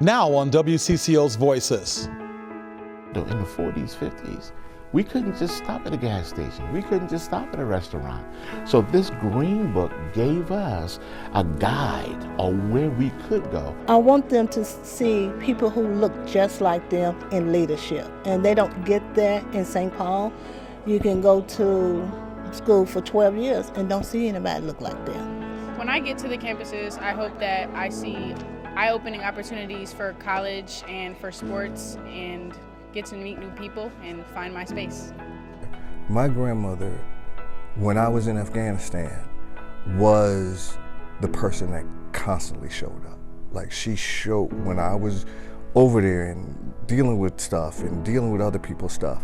Now on WCCO's Voices. In the 40s, 50s, we couldn't just stop at a gas station. We couldn't just stop at a restaurant. So this green book gave us a guide on where we could go. I want them to see people who look just like them in leadership. And they don't get that in St. Paul. You can go to school for 12 years and don't see anybody look like them. When I get to the campuses, I hope that I see eye-opening opportunities for college and for sports and get to meet new people and find my space. My grandmother, when I was in Afghanistan, was the person that constantly showed up. Like, she showed when I was over there and dealing with stuff and dealing with other people's stuff.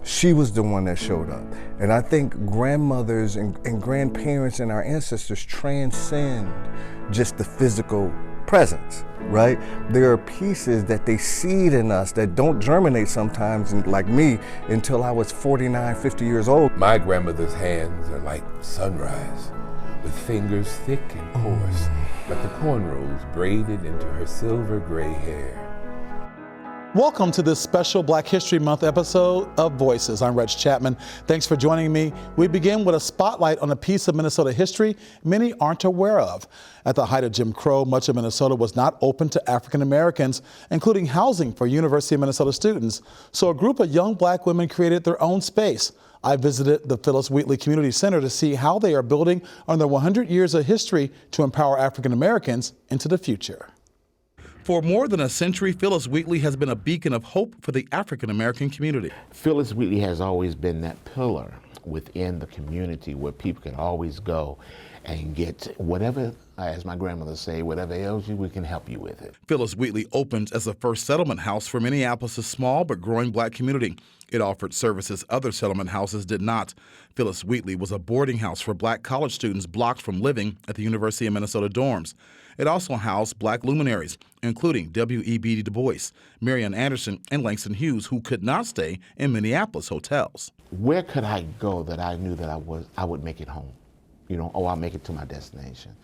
She was the one that showed up. And I think grandmothers and grandparents and our ancestors transcend just the physical presence, right? There are pieces that they seed in us that don't germinate sometimes, like me, until I was 49, 50 years old. My grandmother's hands are like sunrise, with fingers thick and coarse, like the cornrows braided into her silver gray hair. Welcome to this special Black History Month episode of Voices. I'm Reg Chapman. Thanks for joining me. We begin with a spotlight on a piece of Minnesota history many aren't aware of. At the height of Jim Crow, much of Minnesota was not open to African Americans, including housing for University of Minnesota students. So a group of young Black women created their own space. I visited the Phyllis Wheatley Community Center to see how they are building on their 100 years of history to empower African Americans into the future. For more than a century, Phyllis Wheatley has been a beacon of hope for the African American community. Phyllis Wheatley has always been that pillar within the community where people can always go and get whatever, as my grandmother say, whatever ails you, we can help you with it. Phyllis Wheatley opened as the first settlement house for Minneapolis' small but growing Black community. It offered services other settlement houses did not. Phyllis Wheatley was a boarding house for Black college students blocked from living at the University of Minnesota dorms. It also housed Black luminaries, including W.E.B. Du Bois, Marian Anderson, and Langston Hughes, who could not stay in Minneapolis hotels. Where could I go that I knew that I would make it home? I'll make it to my destination.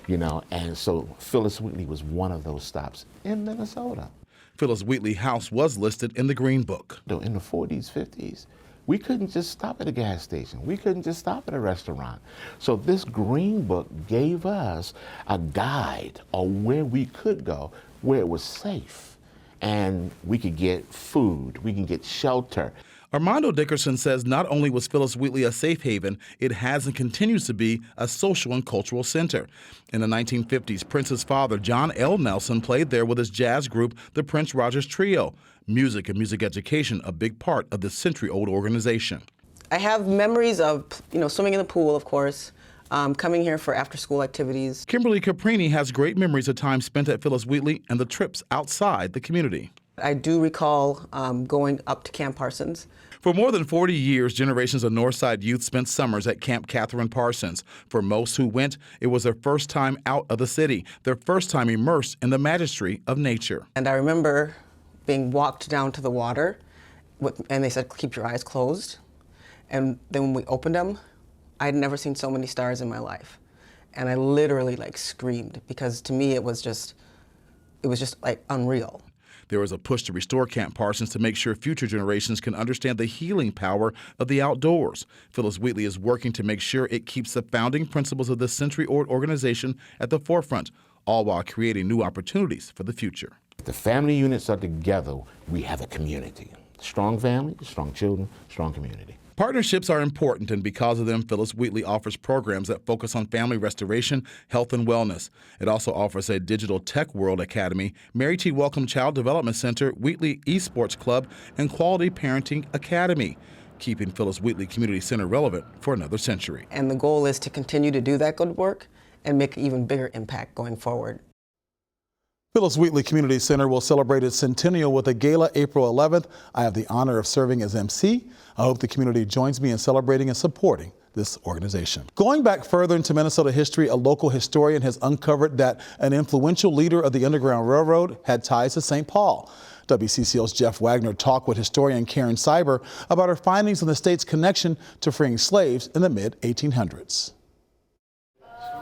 And so Phyllis Wheatley was one of those stops in Minnesota. Phyllis Wheatley House was listed in the Green Book. In the 40s, 50s, we couldn't just stop at a gas station. We couldn't just stop at a restaurant. So this Green Book gave us a guide on where we could go, where it was safe, and we could get food, we can get shelter. Armando Dickerson says not only was Phyllis Wheatley a safe haven, it has and continues to be a social and cultural center. In the 1950s, Prince's father, John L. Nelson, played there with his jazz group, the Prince Rogers Trio. Music and music education, a big part of this century-old organization. I have memories of, swimming in the pool, of course, coming here for after-school activities. Kimberly Caprini has great memories of time spent at Phyllis Wheatley and the trips outside the community. I do recall going up to Camp Parsons. For more than 40 years, generations of Northside youth spent summers at Camp Catherine Parsons. For most who went, it was their first time out of the city, their first time immersed in the majesty of nature. And I remember being walked down to the water, and they said, keep your eyes closed. And then when we opened them, I had never seen so many stars in my life. And I literally screamed, because to me it was just unreal. There is a push to restore Camp Parsons to make sure future generations can understand the healing power of the outdoors. Phyllis Wheatley is working to make sure it keeps the founding principles of this century-old organization at the forefront, all while creating new opportunities for the future. If the family units are together, we have a community. Strong family, strong children, strong community. Partnerships are important, and because of them, Phyllis Wheatley offers programs that focus on family restoration, health, and wellness. It also offers a digital tech world academy, Mary T. Welcome Child Development Center, Wheatley Esports Club, and Quality Parenting Academy, keeping Phyllis Wheatley Community Center relevant for another century. And the goal is to continue to do that good work and make an even bigger impact going forward. Phyllis Wheatley Community Center will celebrate its centennial with a gala April 11th. I have the honor of serving as MC. I hope the community joins me in celebrating and supporting this organization. Going back further into Minnesota history, a local historian has uncovered that an influential leader of the Underground Railroad had ties to St. Paul. WCCO's Jeff Wagner talked with historian Karen Cyber about her findings on the state's connection to freeing slaves in the mid-1800s.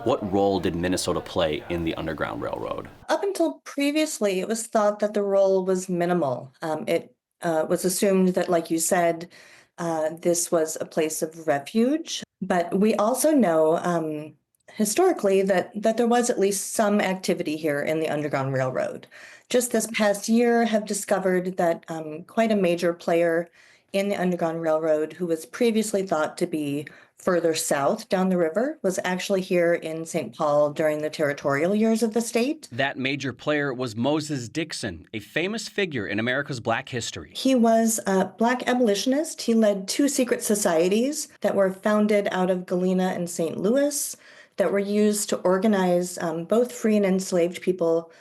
What role did Minnesota play in the Underground Railroad? Up until previously, it was thought that the role was minimal. It was assumed that, like you said, this was a place of refuge. But we also know historically that there was at least some activity here in the Underground Railroad. Just this past year, have discovered that quite a major player in the Underground Railroad, who was previously thought to be further south down the river, was actually here in St. Paul during the territorial years of the state. That major player was Moses Dixon, a famous figure in America's Black history. He was a Black abolitionist. He led 2 secret societies that were founded out of Galena and St. Louis that were used to organize both free and enslaved people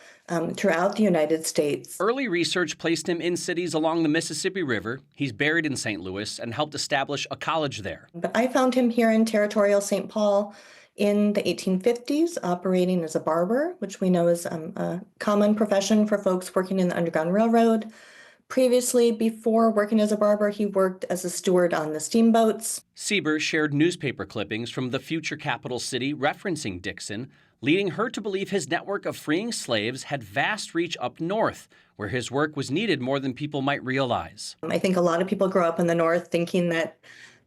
throughout the United States. Early research placed him in cities along the Mississippi River. He's buried in St. Louis and helped establish a college there. But I found him here in territorial St. Paul in the 1850s, operating as a barber, which we know is a common profession for folks working in the Underground Railroad. Previously, before working as a barber, he worked as a steward on the steamboats. Sieber shared newspaper clippings from the future capital city referencing Dixon, leading her to believe his network of freeing slaves had vast reach up north, where his work was needed more than people might realize. I think a lot of people grow up in the north thinking that,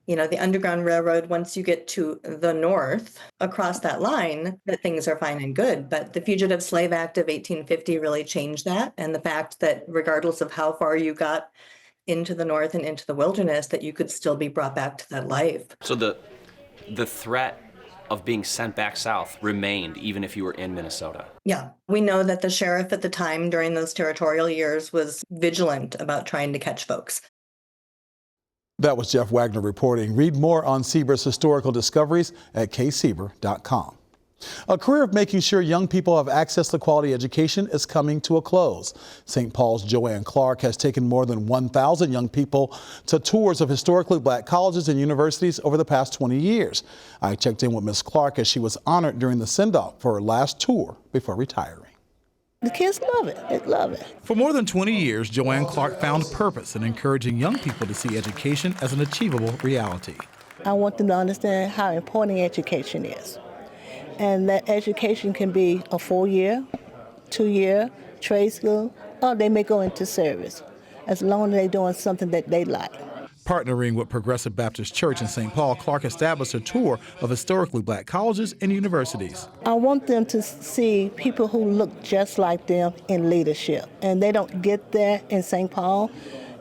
the Underground Railroad, once you get to the north, across that line, that things are fine and good. But the Fugitive Slave Act of 1850 really changed that. And the fact that regardless of how far you got into the north and into the wilderness, that you could still be brought back to that life. So the threat of being sent back south remained even if you were in Minnesota. Yeah, we know that the sheriff at the time during those territorial years was vigilant about trying to catch folks. That was Jeff Wagner reporting. Read more on Sieber's historical discoveries at ksieber.com. A career of making sure young people have access to quality education is coming to a close. St. Paul's Joanne Clark has taken more than 1,000 young people to tours of historically Black colleges and universities over the past 20 years. I checked in with Ms. Clark as she was honored during the send-off for her last tour before retiring. The kids love it. They love it. For more than 20 years, Joanne Clark found purpose in encouraging young people to see education as an achievable reality. I want them to understand how important education is. And that education can be a 4-year, 2-year, trade school, or they may go into service, as long as they're doing something that they like. Partnering with Progressive Baptist Church in St. Paul, Clark established a tour of historically Black colleges and universities. I want them to see people who look just like them in leadership, and they don't get that in St. Paul.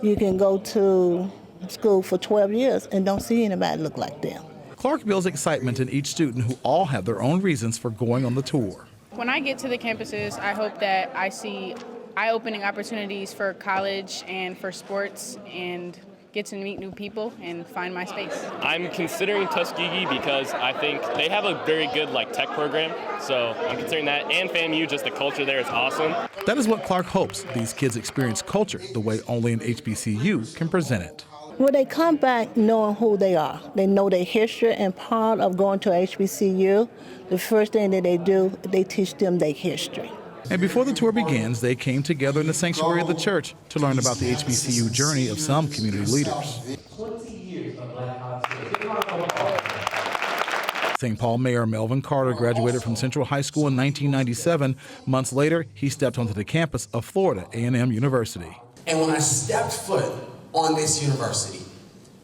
You can go to school for 12 years and don't see anybody look like them. Clark builds excitement in each student who all have their own reasons for going on the tour. When I get to the campuses, I hope that I see eye-opening opportunities for college and for sports and get to meet new people and find my space. I'm considering Tuskegee because I think they have a very good tech program, so I'm considering that. And FAMU, just the culture there is awesome. That is what Clark hopes. These kids experience culture the way only an HBCU can present it. Well, they come back knowing who they are. They know their history, and part of going to HBCU, the first thing that they do, they teach them their history. And before the tour begins, they came together in the sanctuary of the church to learn about the HBCU journey of some community leaders. St. Paul Mayor Melvin Carter graduated from Central High School in 1997. Months later, he stepped onto the campus of Florida A&M University. And when I stepped foot on this university,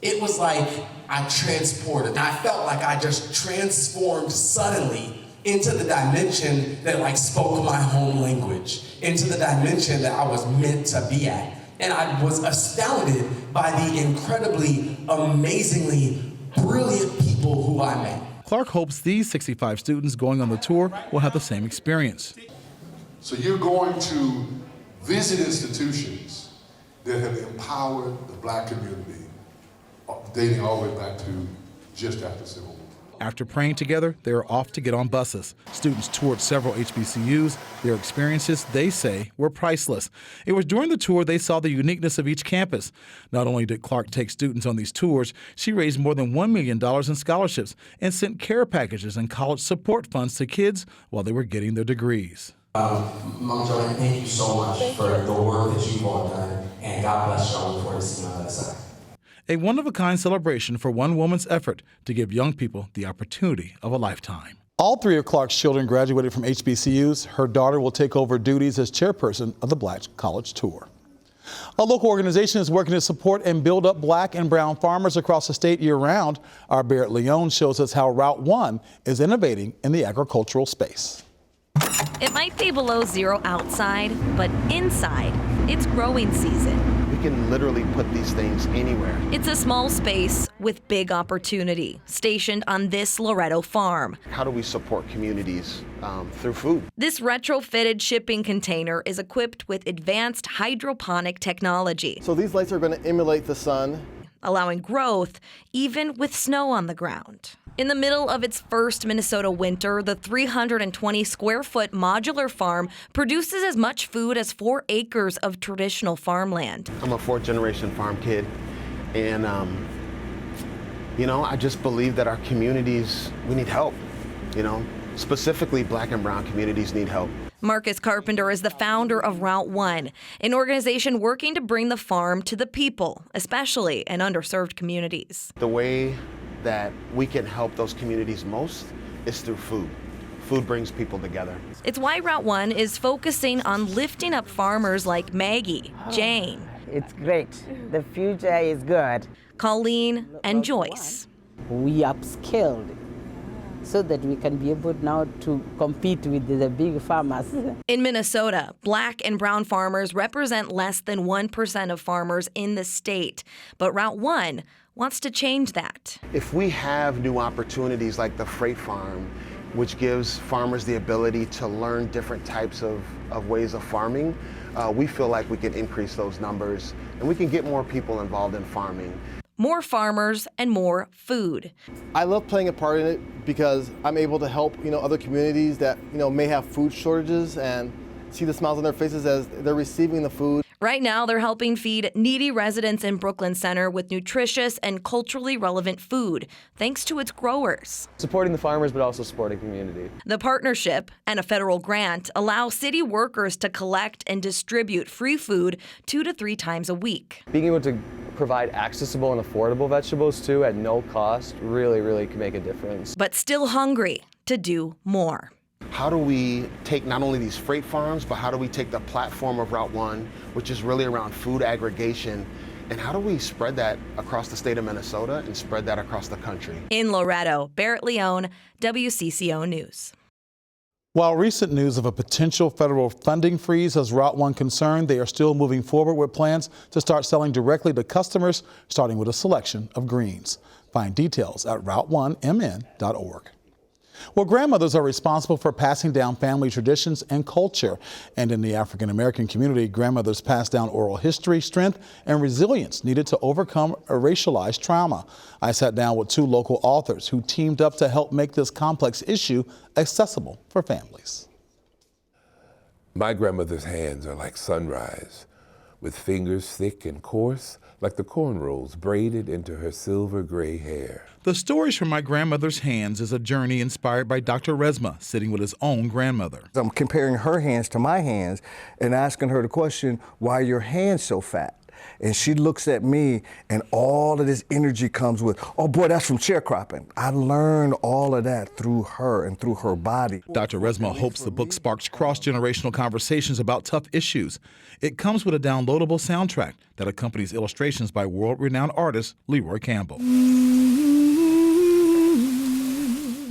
it was like I transported. I felt like I just transformed suddenly into the dimension that spoke my home language, into the dimension that I was meant to be at. And I was astounded by the incredibly, amazingly brilliant people who I met. Clark hopes these 65 students going on the tour will have the same experience. So you're going to visit institutions that have empowered the Black community, dating all the way back to just after Civil War. After praying together, they are off to get on buses. Students toured several HBCUs. Their experiences, they say, were priceless. It was during the tour they saw the uniqueness of each campus. Not only did Clark take students on these tours, she raised more than $1 million in scholarships and sent care packages and college support funds to kids while they were getting their degrees. Mom Joanne, thank you so much for the work that you've all done, and God bless you. I look forward to seeing you on the other side. A one-of-a-kind celebration for one woman's effort to give young people the opportunity of a lifetime. All three of Clark's children graduated from HBCUs. Her daughter will take over duties as chairperson of the Black College Tour. A local organization is working to support and build up Black and brown farmers across the state year-round. Our Barrett Leone shows us how Route 1 is innovating in the agricultural space. It might be below zero outside, but inside, it's growing season. We can literally put these things anywhere. It's a small space with big opportunity, stationed on this Loretto farm. How do we support communities through food? This retrofitted shipping container is equipped with advanced hydroponic technology. So these lights are going to emulate the sun, allowing growth even with snow on the ground. In the middle of its first Minnesota winter, the 320 square foot modular farm produces as much food as 4 acres of traditional farmland. I'm a 4th generation farm kid, and I just believe that our communities, we need help. Specifically Black and brown communities need help. Marcus Carpenter is the founder of Route 1, an organization working to bring the farm to the people, especially in underserved communities. The way that we can help those communities most is through food. Food brings people together. It's why Route 1 is focusing on lifting up farmers like Maggie, Jane. It's great. The future is good. Colleen and Joyce. We upskilled so that we can be able now to compete with the big farmers. In Minnesota, Black and brown farmers represent less than 1% of farmers in the state, but Route 1 wants to change that. If we have new opportunities like the Freight Farm, which gives farmers the ability to learn different types of ways of farming, we feel like we can increase those numbers and we can get more people involved in farming. More farmers and more food. I love playing a part in it because I'm able to help, other communities that, may have food shortages and see the smiles on their faces as they're receiving the food. Right now, they're helping feed needy residents in Brooklyn Center with nutritious and culturally relevant food, thanks to its growers. Supporting the farmers, but also supporting community. The partnership and a federal grant allow city workers to collect and distribute free food 2 to 3 times a week. Being able to provide accessible and affordable vegetables, too, at no cost, really can make a difference. But still hungry to do more. How do we take not only these freight farms, but how do we take the platform of Route 1, which is really around food aggregation, and how do we spread that across the state of Minnesota and spread that across the country? In Loretto, Barrett Leone, WCCO News. While recent news of a potential federal funding freeze has Route 1 concerned, they are still moving forward with plans to start selling directly to customers, starting with a selection of greens. Find details at route1mn.org. Well, grandmothers are responsible for passing down family traditions and culture. And in the African American community, grandmothers pass down oral history, strength, and resilience needed to overcome a racialized trauma. I sat down with 2 local authors who teamed up to help make this complex issue accessible for families. My grandmother's hands are like sunrise, with fingers thick and coarse, like the cornrows braided into her silver gray hair. The Stories from My Grandmother's Hands is a journey inspired by Dr. Resma, sitting with his own grandmother. I'm comparing her hands to my hands and asking her the question, why are your hands so fat? And she looks at me and all of this energy comes with, oh boy, that's from sharecropping. I learned all of that through her and through her body. Dr. Resma hopes the book sparks cross-generational conversations about tough issues. It comes with a downloadable soundtrack that accompanies illustrations by world-renowned artist Leroy Campbell.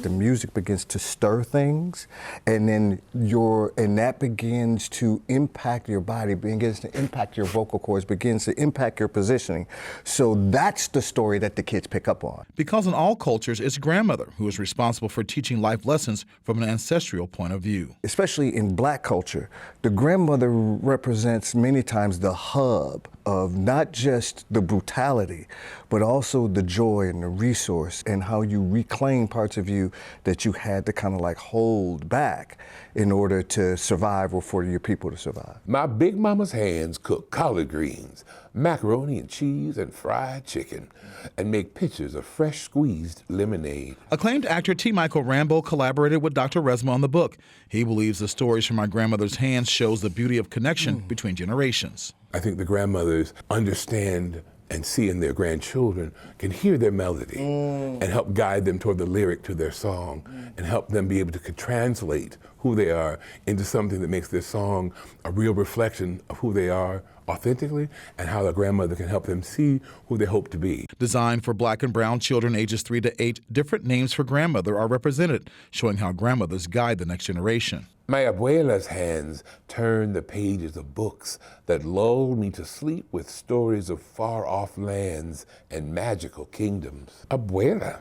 The music begins to stir things, and then that begins to impact your body, begins to impact your vocal cords, begins to impact your positioning. So that's the story that the kids pick up on. Because in all cultures, it's grandmother who is responsible for teaching life lessons from an ancestral point of view. Especially in Black culture, the grandmother represents many times the hub of not just the brutality, but also the joy and the resource and how you reclaim parts of you that you had to kind of like hold back in order to survive or for your people to survive. My big mama's hands cook collard greens, macaroni and cheese, and fried chicken, and make pitchers of fresh squeezed lemonade. Acclaimed actor T. Michael Rambo collaborated with Dr. Resma on the book. He believes The Stories from My Grandmother's Hands shows the beauty of connection between generations. I think the grandmothers understand and seeing their grandchildren can hear their melody and help guide them toward the lyric to their song and help them be able to translate who they are into something that makes their song a real reflection of who they are authentically and how the grandmother can help them see who they hope to be. Designed for Black and brown children ages 3 to 8, different names for grandmother are represented, showing how grandmothers guide the next generation. My abuela's hands turn the pages of books that lull me to sleep with stories of far-off lands and magical kingdoms. Abuela,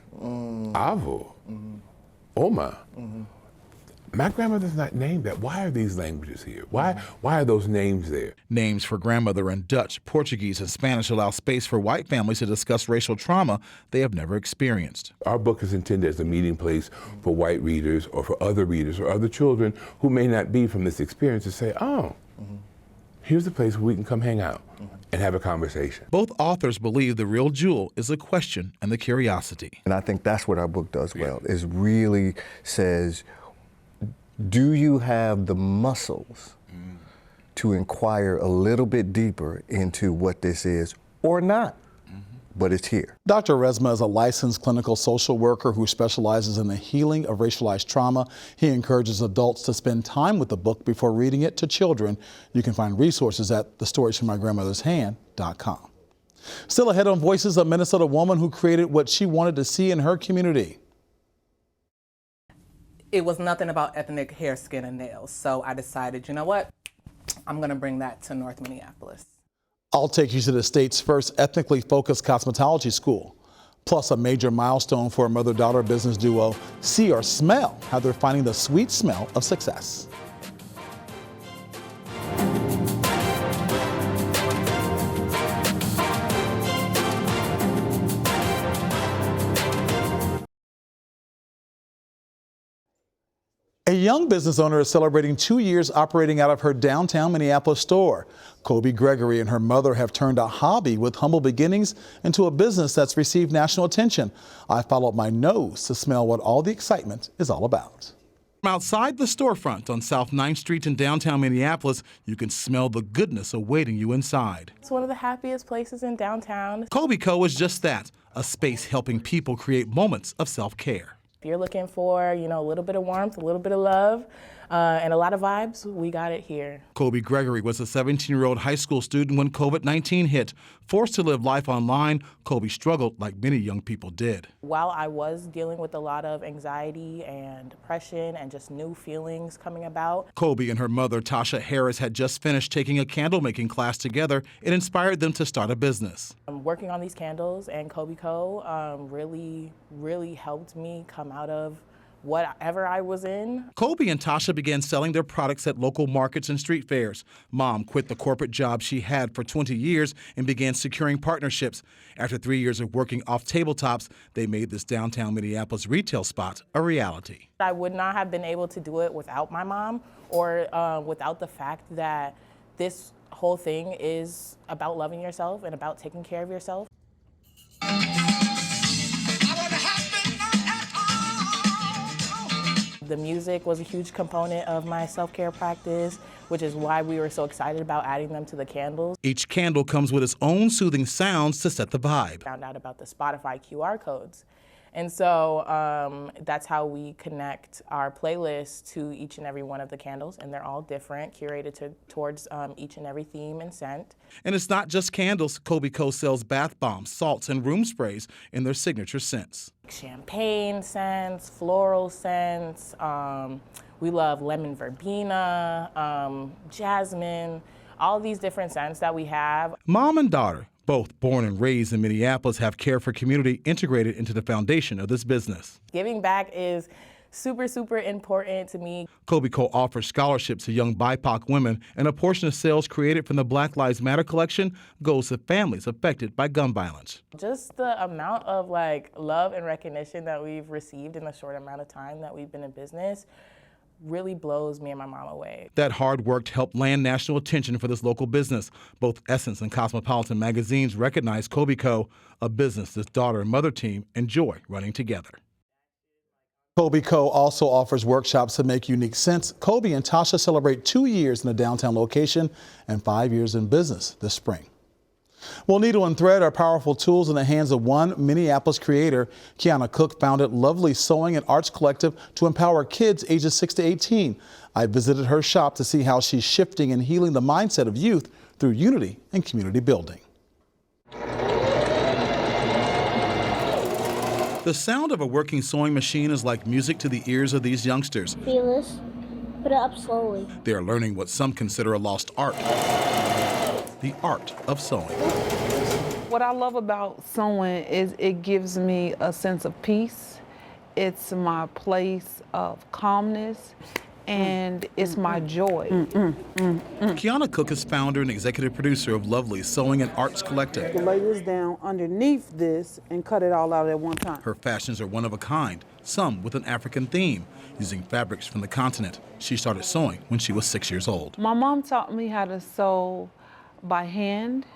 Avo, Oma. My grandmother's not named that. Why are these languages here? Why are those names there? Names for grandmother in Dutch, Portuguese, and Spanish allow space for white families to discuss racial trauma they have never experienced. Our book is intended as a meeting place for white readers or for other readers or other children who may not be from this experience to say, oh, here's a place where we can come hang out and have a conversation. Both authors believe the real jewel is the question and the curiosity. And I think that's what our book does well, is really says, do you have the muscles to inquire a little bit deeper into what this is or not? But it's here. Dr. Resma is a licensed clinical social worker who specializes in the healing of racialized trauma. He encourages adults to spend time with the book before reading it to children. You can find resources at thestoriesfrommygrandmothershand.com. Still ahead on Voices, a Minnesota woman who created what she wanted to see in her community. It was nothing about ethnic hair, skin, and nails. So I decided, you know what? I'm going to bring that to North Minneapolis. I'll take you to the state's first ethnically focused cosmetology school, plus a major milestone for a mother-daughter business duo. See or smell how they're finding the sweet smell of success. A young business owner is celebrating 2 years operating out of her downtown Minneapolis store. Kobe Gregory and her mother have turned a hobby with humble beginnings into a business that's received national attention. I followed my nose to smell what all the excitement is all about. From outside the storefront on South 9th Street in downtown Minneapolis, you can smell the goodness awaiting you inside. It's one of the happiest places in downtown. Kobe Co. is just that, a space helping people create moments of self-care. If you're looking for, a little bit of warmth, a little bit of love, and a lot of vibes, we got it here. Kobe Gregory was a 17-year-old high school student when COVID-19 hit. Forced to live life online, Kobe struggled like many young people did. While I was dealing with a lot of anxiety and depression and just new feelings coming about, Kobe and her mother, Tasha Harris, had just finished taking a candle-making class together. It inspired them to start a business. Working on these candles and Kobe Co. really helped me come out of whatever I was in. Kobe and Tasha began selling their products at local markets and street fairs. Mom quit the corporate job she had for 20 years and began securing partnerships. After 3 years of working off tabletops, they made this downtown Minneapolis retail spot a reality. I would not have been able to do it without my mom or without the fact that this whole thing is about loving yourself and about taking care of yourself. The music was a huge component of my self-care practice, which is why we were so excited about adding them to the candles. Each candle comes with its own soothing sounds to set the vibe. Found out about the Spotify QR codes. And so that's how we connect our playlist to each and every one of the candles, and they're all different, curated towards each and every theme and scent. And it's not just candles. Kobe Co. sells bath bombs, salts, and room sprays in their signature scents. Champagne scents, floral scents, we love lemon verbena, jasmine, all these different scents that we have. Mom and daughter, both born and raised in Minneapolis, have Care for Community integrated into the foundation of this business. Giving back is super, super important to me. Kobe Co. offers scholarships to young BIPOC women, and a portion of sales created from the Black Lives Matter collection goes to families affected by gun violence. Just the amount of love and recognition that we've received in the short amount of time that we've been in business really blows me and my mom away. That hard work helped land national attention for this local business. Both Essence and Cosmopolitan magazines recognize Kobe Co., a business this daughter and mother team enjoy running together. Kobe Co. also offers workshops to make unique scents. Kobe and Tasha celebrate 2 years in the downtown location and 5 years in business this spring. Well, needle and thread are powerful tools in the hands of one Minneapolis creator. Kiana Cook founded Lovely Sewing and Arts Collective to empower kids ages 6 to 18. I visited her shop to see how she's shifting and healing the mindset of youth through unity and community building. The sound of a working sewing machine is like music to the ears of these youngsters. Phyllis, put it up slowly. They are learning what some consider a lost art, the art of sewing. What I love about sewing is it gives me a sense of peace. It's my place of calmness, and it's my joy. Kiana Cook is founder and executive producer of Lovely Sewing and Arts Collective. Lay this down underneath this and cut it all out at one time. Her fashions are one of a kind, some with an African theme. Using fabrics from the continent, she started sewing when she was 6 years old. My mom taught me how to sew by hand,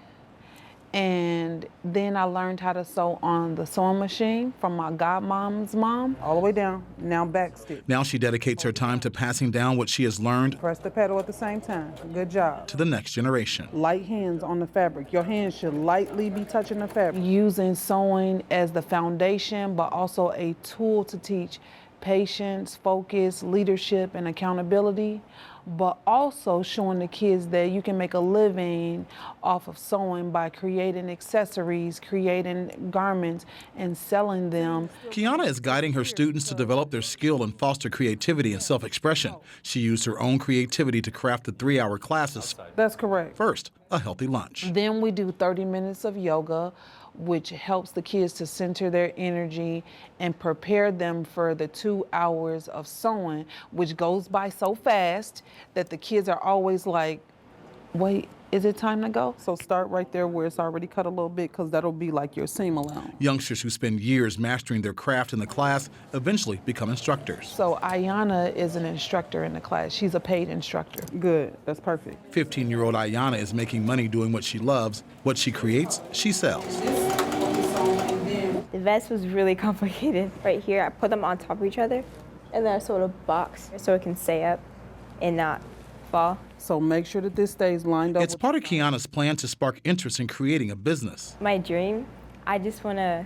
and then I learned how to sew on the sewing machine from my godmom's mom. All the way down, now back stitch. Now she dedicates her time to passing down what she has learned. Press the pedal at the same time. Good job. To the next generation. Light hands on the fabric. Your hands should lightly be touching the fabric. Using sewing as the foundation, but also a tool to teach patience, focus, leadership, and accountability, but also showing the kids that you can make a living off of sewing by creating accessories, creating garments, and selling them. Kiana is guiding her students to develop their skill and foster creativity and self-expression. She used her own creativity to craft the 3-hour classes. That's correct. First, a healthy lunch. Then we do 30 minutes of yoga, which helps the kids to center their energy and prepare them for the 2 hours of sewing, which goes by so fast that the kids are always like, wait, is it time to go? So start right there where it's already cut a little bit, because that'll be like your seam allowance. Youngsters who spend years mastering their craft in the class eventually become instructors. So Ayana is an instructor in the class. She's a paid instructor. Good, that's perfect. 15-year-old Ayana is making money doing what she loves. What she creates, she sells. The vest was really complicated. Right here, I put them on top of each other, and then I sewed a box so it can stay up and not fall. So make sure that this stays lined up. It's part of Kiana's plan to spark interest in creating a business. My dream, I just want to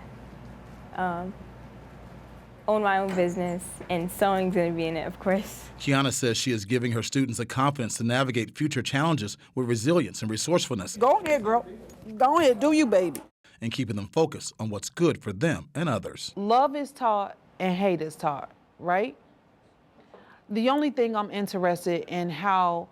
own my own business, and sewing's going to be in it, of course. Kiana says she is giving her students the confidence to navigate future challenges with resilience and resourcefulness. Go ahead, girl. Go ahead, do you, baby. And keeping them focused on what's good for them and others. Love is taught and hate is taught, right? The only thing I'm interested in how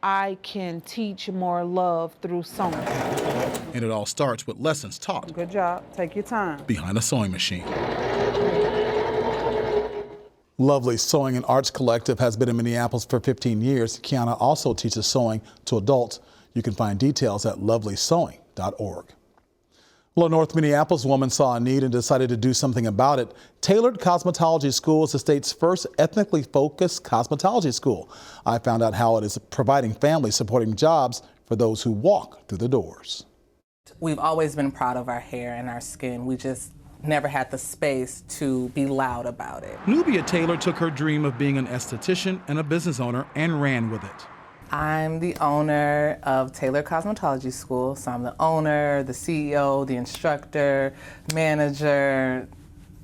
I can teach more love through sewing. And it all starts with lessons taught. Good job. Take your time. Behind a sewing machine. Lovely Sewing and Arts Collective has been in Minneapolis for 15 years. Kiana also teaches sewing to adults. You can find details at lovelysewing.org. Well, a North Minneapolis woman saw a need and decided to do something about it. Tailored Cosmetology School is the state's first ethnically focused cosmetology school. I found out how it is providing family supporting jobs for those who walk through the doors. We've always been proud of our hair and our skin. We just never had the space to be loud about it. Nubia Taylor took her dream of being an esthetician and a business owner and ran with it. I'm the owner of Taylor Cosmetology School, so I'm the owner, the CEO, the instructor, manager,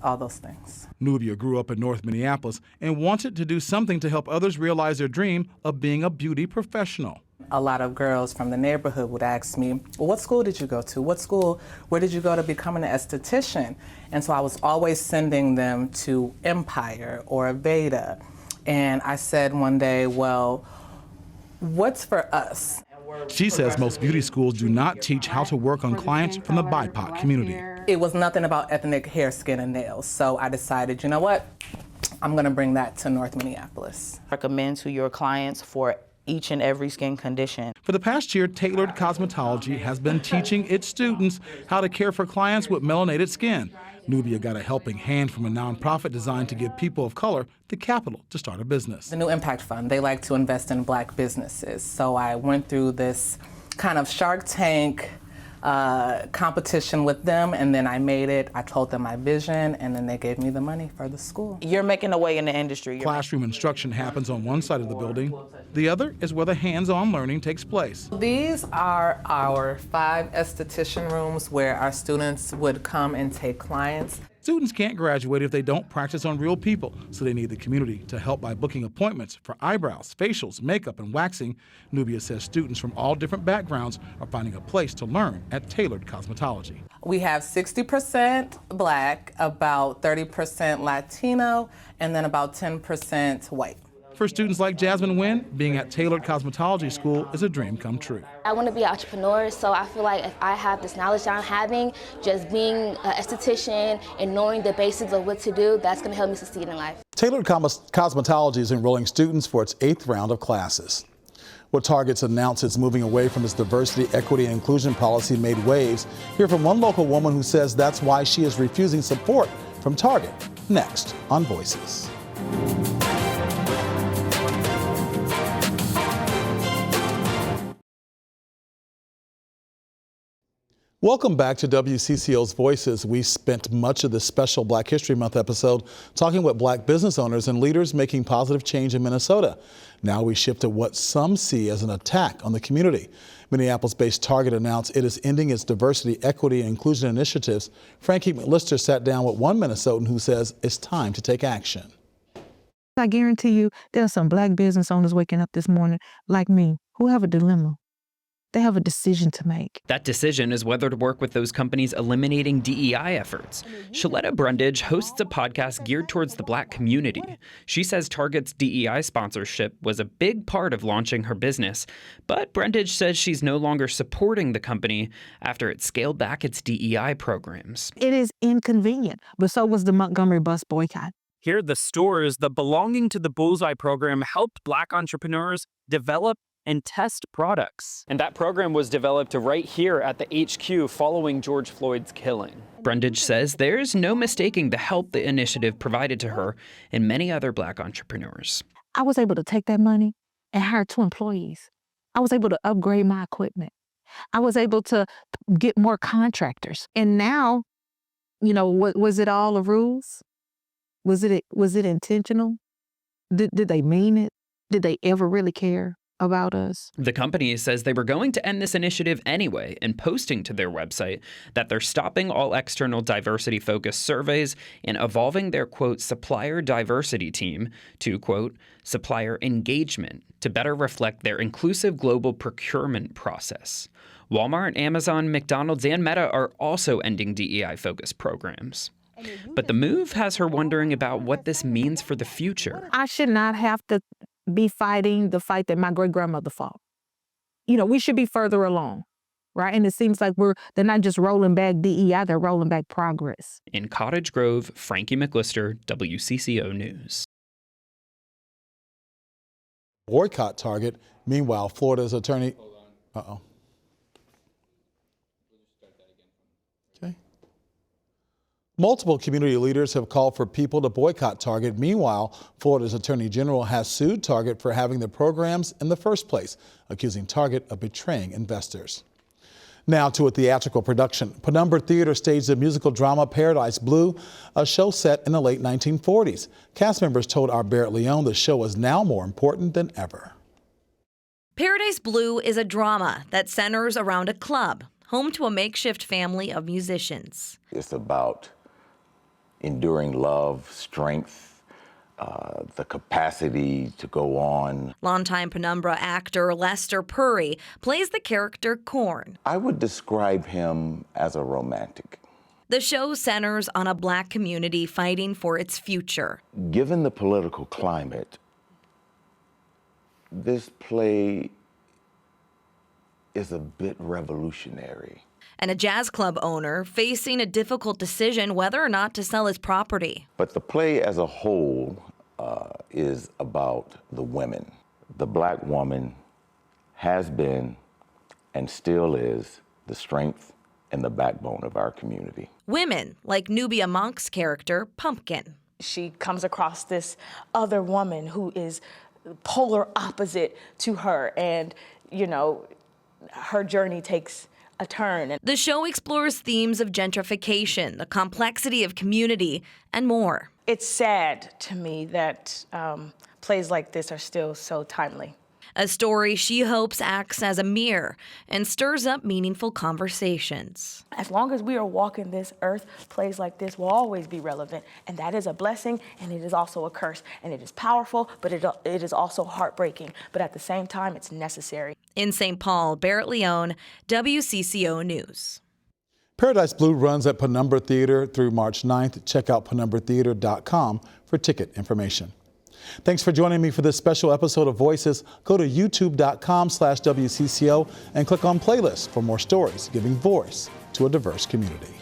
all those things. Nubia grew up in North Minneapolis and wanted to do something to help others realize their dream of being a beauty professional. A lot of girls from the neighborhood would ask me, well, what school did you go to? Where did you go to become an esthetician? And so I was always sending them to Empire or Aveda. And I said one day, well, what's for us? She says most beauty schools do not teach how to work on clients from the BIPOC community. It was nothing about ethnic hair, skin, and nails. So I decided, you know what? I'm gonna bring that to North Minneapolis. Recommend to your clients for each and every skin condition. For the past year, Tailored Cosmetology has been teaching its students how to care for clients with melanated skin. Nubia got a helping hand from a nonprofit designed to give people of color the capital to start a business. The New Impact Fund, they like to invest in Black businesses. So I went through this kind of Shark Tank competition with them, and then I made it. I told them my vision, and then they gave me the money for the school. You're making a way in the industry. Classroom instruction happens on one side of the building. The other is where the hands-on learning takes place. These are our 5 esthetician rooms where our students would come and take clients. Students can't graduate if they don't practice on real people, so they need the community to help by booking appointments for eyebrows, facials, makeup, and waxing. Nubia says students from all different backgrounds are finding a place to learn at Tailored Cosmetology. We have 60% Black, about 30% Latino, and then about 10% white. For students like Jasmine Nguyen, being at Tailored Cosmetology School is a dream come true. I want to be an entrepreneur, so I feel like if I have this knowledge that I'm having, just being an esthetician and knowing the basics of what to do, that's going to help me succeed in life. Tailored Cosmetology is enrolling students for its 8th round of classes. Well, Target's announced it's moving away from its diversity, equity, and inclusion policy made waves. Hear from one local woman who says that's why she is refusing support from Target. Next on Voices. Welcome back to WCCO's Voices. We spent much of this special Black History Month episode talking with Black business owners and leaders making positive change in Minnesota. Now we shift to what some see as an attack on the community. Minneapolis-based Target announced it is ending its diversity, equity, and inclusion initiatives. Frankie McLister sat down with one Minnesotan who says it's time to take action. I guarantee you there are some Black business owners waking up this morning like me who have a dilemma. They have a decision to make. That decision is whether to work with those companies eliminating DEI efforts. Shaletta Brundage hosts a podcast geared towards the Black community. She says Target's DEI sponsorship was a big part of launching her business, but Brundage says she's no longer supporting the company after it scaled back its DEI programs. It is inconvenient, but so was the Montgomery bus boycott. Here, the stores that belonging to the Bullseye program helped Black entrepreneurs develop and test products. And that program was developed right here at the HQ following George Floyd's killing. Brundage says there's no mistaking the help the initiative provided to her and many other Black entrepreneurs. I was able to take that money and hire 2 employees. I was able to upgrade my equipment. I was able to get more contractors. And now, was it all the rules? Was it intentional? Did they mean it? Did they ever really care about us? The company says they were going to end this initiative anyway and posting to their website that they're stopping all external diversity-focused surveys and evolving their, quote, supplier diversity team to, quote, supplier engagement to better reflect their inclusive global procurement process. Walmart, Amazon, McDonald's, and Meta are also ending DEI-focused programs. But the move has her wondering about what this means for the future. I should not have to be fighting the fight that my great-grandmother fought. We should be further along, right? And it seems like they're not just rolling back DEI, they're rolling back progress. In Cottage Grove, Frankie McLister, WCCO News. Boycott Target. Meanwhile, Florida's attorney... Uh-oh. Multiple community leaders have called for people to boycott Target. Meanwhile, Florida's Attorney General has sued Target for having the programs in the first place, accusing Target of betraying investors. Now to a theatrical production. Penumbra Theater staged the musical drama Paradise Blue, a show set in the late 1940s. Cast members told our Barrett Leone the show is now more important than ever. Paradise Blue is a drama that centers around a club, home to a makeshift family of musicians. It's about enduring love, strength, the capacity to go on. Longtime Penumbra actor Lester Purry plays the character Corn. I would describe him as a romantic. The show centers on a Black community fighting for its future. Given the political climate, this play is a bit revolutionary. And a jazz club owner facing a difficult decision whether or not to sell his property. But the play as a whole is about the women. The Black woman has been and still is the strength and the backbone of our community. Women like Nubia Monk's character, Pumpkin. She comes across this other woman who is polar opposite to her, and her journey takes a turn. The show explores themes of gentrification, the complexity of community, and more. It's sad to me that plays like this are still so timely. A story she hopes acts as a mirror and stirs up meaningful conversations. As long as we are walking this earth, plays like this will always be relevant. And that is a blessing, and it is also a curse. And it is powerful, but it is also heartbreaking. But at the same time, it's necessary. In St. Paul, Barrett Leone, WCCO News. Paradise Blue runs at Penumbra Theater through March 9th. Check out penumbratheater.com for ticket information. Thanks for joining me for this special episode of Voices. Go to youtube.com/WCCO and click on Playlist for more stories giving voice to a diverse community.